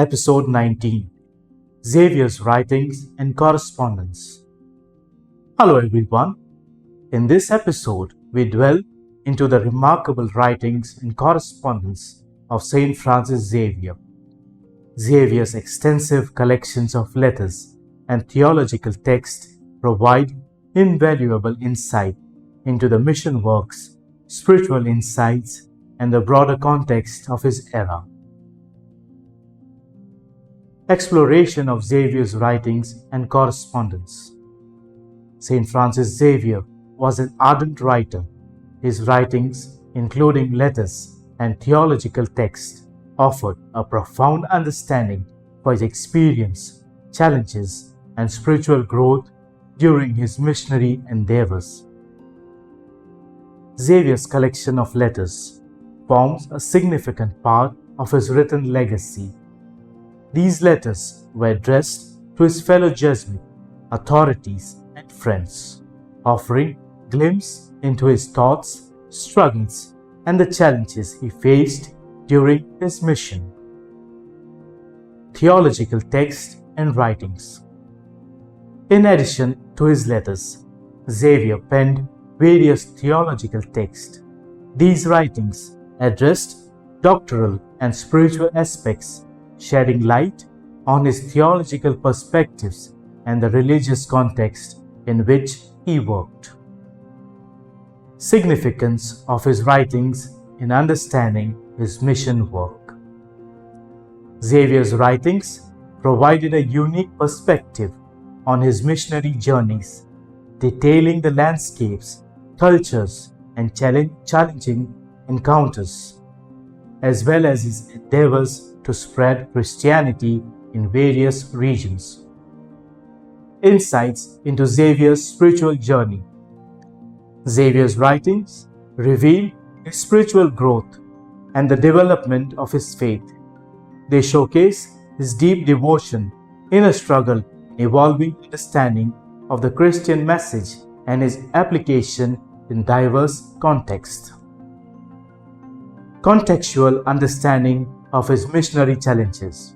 Episode 19, Xavier's Writings and Correspondence. Hello everyone. In this episode, we dwell into the remarkable writings and correspondence of St Francis Xavier. Xavier's extensive collections of letters and theological texts provide invaluable insight into the mission works, spiritual insights, and the broader context of his era. Exploration of Xavier's writings and correspondence. St Francis Xavier was an ardent writer. His writings, including letters and theological texts, offered a profound understanding for his experience, challenges, and spiritual growth during his missionary endeavors. Xavier's collection of letters forms a significant part of his written legacy. These letters were addressed to his fellow Jesuit authorities and friends, offering a glimpse into his thoughts, struggles, and the challenges he faced during his mission. Theological texts and writings. In addition to his letters, Xavier penned various theological texts. These writings addressed doctrinal and spiritual aspects, shedding light on his theological perspectives and the religious context in which he worked. Significance of his writings in understanding his mission work. Xavier's writings provided a unique perspective on his missionary journeys, detailing the landscapes, cultures, and challenging encounters, as well as his endeavors to spread Christianity in various regions. Insights into Xavier's spiritual journey. Xavier's writings reveal his spiritual growth and the development of his faith. They showcase his deep devotion, inner struggle, evolving understanding of the Christian message, and his application in diverse contexts. Contextual understanding of his missionary challenges.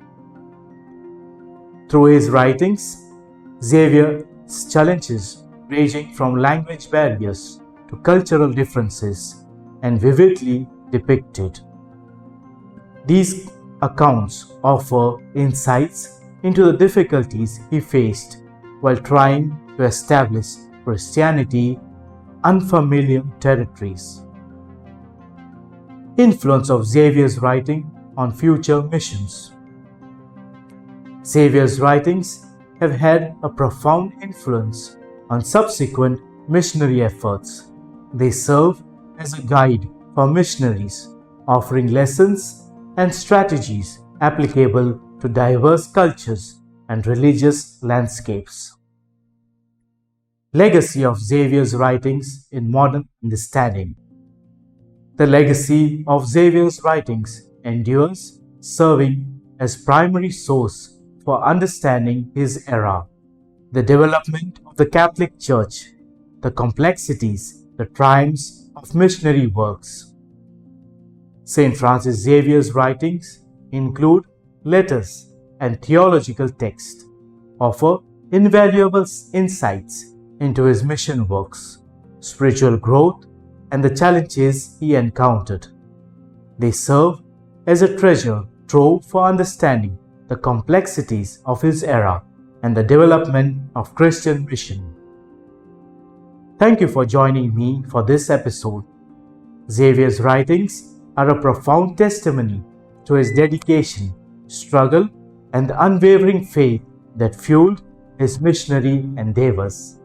Through his writings, Xavier's challenges ranging from language barriers to cultural differences and vividly depicted. These accounts offer insights into the difficulties he faced while trying to establish Christianity in unfamiliar territories. Influence of Xavier's writing on future missions. Xavier's writings have had a profound influence on subsequent missionary efforts. They serve as a guide for missionaries, offering lessons and strategies applicable to diverse cultures and religious landscapes. Legacy of Xavier's writings in modern understanding. The legacy of Xavier's writings endures, serving as primary source for understanding his era, the development of the Catholic Church, the complexities, the triumphs of missionary works. St. Francis Xavier's writings include letters and theological texts, offer invaluable insights into his mission works, spiritual growth, and the challenges he encountered. They serve as a treasure trove for understanding the complexities of his era and the development of Christian mission. Thank you for joining me for this episode. Xavier's writings are a profound testimony to his dedication, struggle, and the unwavering faith that fueled his missionary endeavors.